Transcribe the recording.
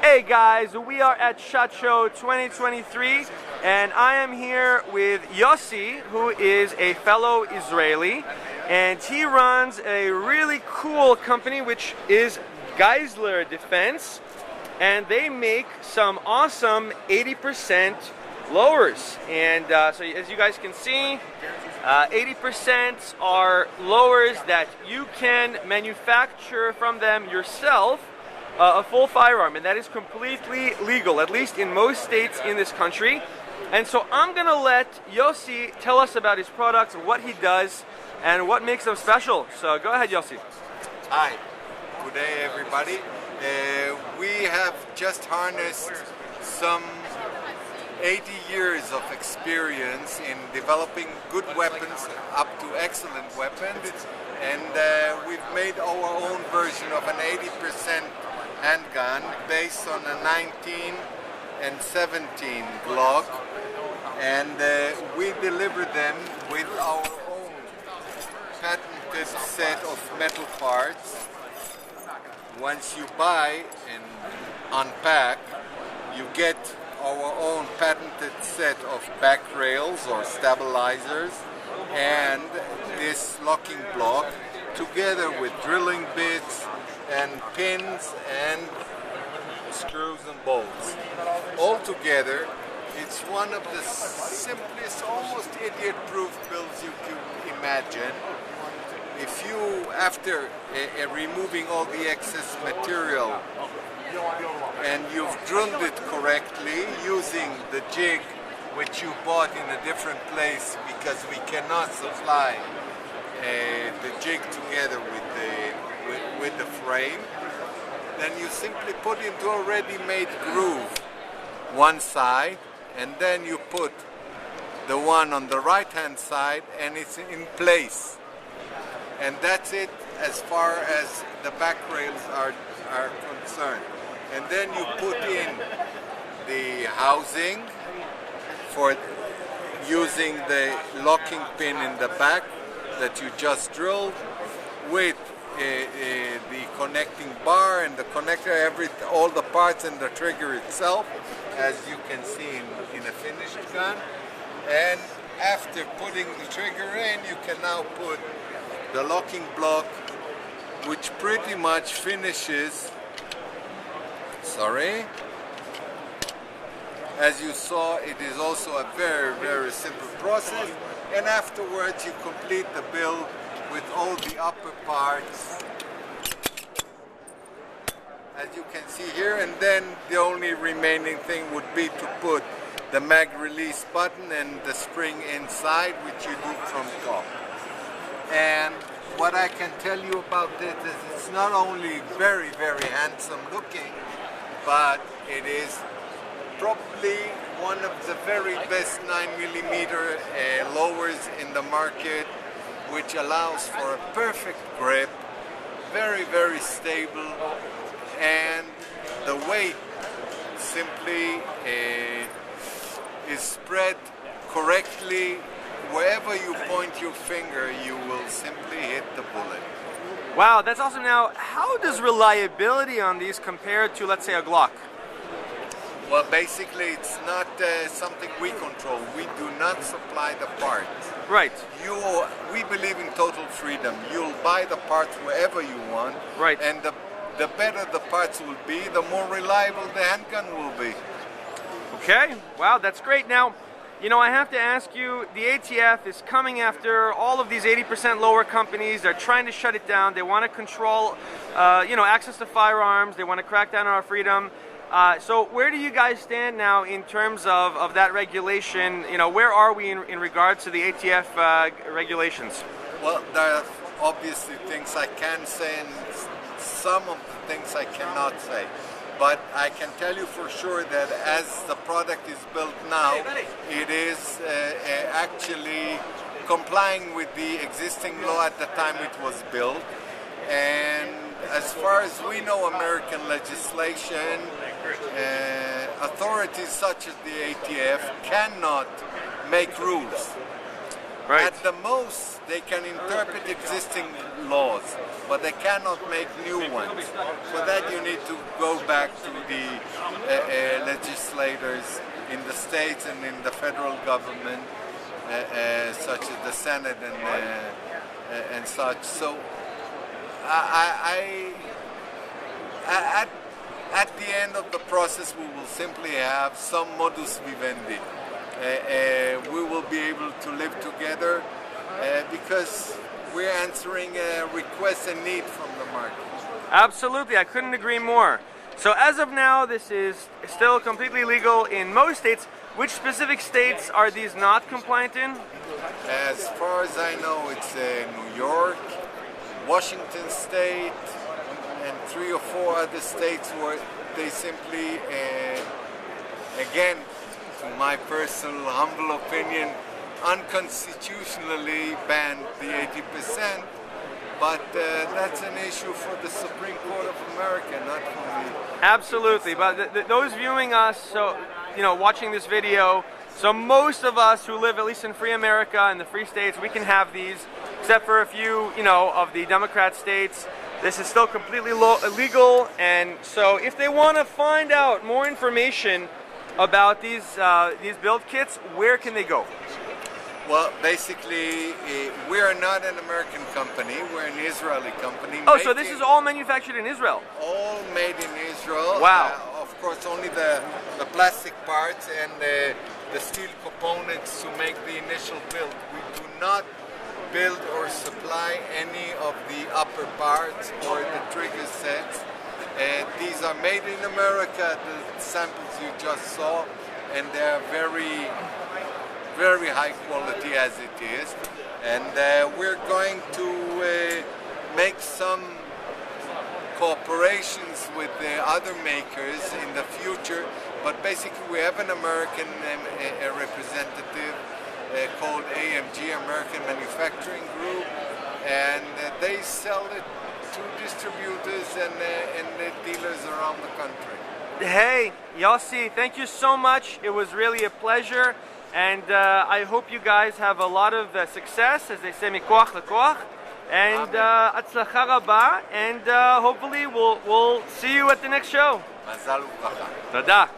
Hey guys, we are at SHOT Show 2023 and I am here with Yossi, who is a fellow Israeli, and he runs a really cool company which is Geisler Defense, and they make some awesome 80% lowers. And so as you guys can see, 80% are lowers that you can manufacture from them yourself a full firearm, and that is completely legal, at least in most states in this country. And so I'm gonna let Yossi tell us about his products, what he does, and what makes them special. So go ahead, Yossi. Hi, good day everybody. We have just harnessed some 80 years of experience in developing good weapons up to excellent weapons, and we've made our own version of an 80% handgun based on a 19 and 17 Glock, and we deliver them with our own patented set of metal parts. Once you buy and unpack, you get our own patented set of back rails or stabilizers and this locking block, together with drilling bits and pins and screws and bolts. All together, it's one of the simplest, almost idiot-proof builds you could imagine. If you, after removing all the excess material, and you've drilled it correctly using the jig which you bought in a different place because we cannot supply the jig together with the frame, then you simply put into a ready-made groove one side, and then you put the one on the right-hand side and it's in place. And that's it as far as the back rails are concerned. And then you put in the housing for using the locking pin in the back that you just drilled, with the connecting bar and the connector, all the parts and the trigger itself, as you can see in a finished gun. And after putting the trigger in, you can now put the locking block, which pretty much finishes. Sorry. As you saw, it is also a very, very simple process. And afterwards, you complete the build with all the upper parts, as you can see here. And then the only remaining thing would be to put the mag release button and the spring inside, which you do from top. And what I can tell you about it is it's not only very, very handsome looking, but it is probably one of the very best 9mm lowers in the market, which allows for a perfect grip, very, very stable, and the weight simply is spread correctly. Wherever you point your finger, you will simply hit the bullet. Wow, that's awesome. Now, how does reliability on these compare to, let's say, a Glock? Well, basically, it's not something we control. We do not supply the parts. Right. We believe in total freedom. You'll buy the parts wherever you want. Right. And the better the parts will be, the more reliable the handgun will be. Okay. Wow, that's great. Now, you know, I have to ask you, the ATF is coming after all of these 80% lower companies. They're trying to shut it down. They want to control, access to firearms. They want to crack down on our freedom. So where do you guys stand now in terms of that regulation? You know, where are we in regards to the ATF regulations? Well, there are obviously things I can say and some of the things I cannot say. But I can tell you for sure that as the product is built now, it is actually complying with the existing law at the time it was built. And as far as we know, American legislation, authorities such as the ATF cannot make rules. Right. At the most, they can interpret existing laws, but they cannot make new ones. For that, you need to go back to the legislators in the states and in the federal government, such as the Senate and such. So at the end of the process, we will simply have some modus vivendi. We will be able to live together because we're answering requests and need from the market. Absolutely, I couldn't agree more. So as of now, this is still completely legal in most states. Which specific states are these not compliant in? As far as I know, it's New York, Washington State, and 3 or 4 other states where they simply, again, to my personal humble opinion, unconstitutionally banned the 80%. But that's an issue for the Supreme Court of America, not for me. Absolutely, but those viewing us, so watching this video, so most of us who live at least in free America and the free states, we can have these, except for a few, of the Democrat states. This is still completely illegal, and so if they want to find out more information about these build kits, where can they go? Well, basically, we are not an American company. We're an Israeli company. Oh, so this is all manufactured in Israel? All made in Israel. Wow. Of course, only the plastic parts and the steel components to make the initial build. We do not build or supply any of the upper parts or the trigger sets. These are made in America, the samples you just saw, and they are very high quality as it is, and we're going to make some cooperations with the other makers in the future, but basically we have an American representative called AMG, American Manufacturing Group, and they sell it to distributors and dealers around the country. Hey, Yossi, thank you so much. It was really a pleasure. And I hope you guys have a lot of success, as they say, mikoach lekoach, and atzlacha rabah, and hopefully we'll see you at the next show. Mazal u'bracha. Tada.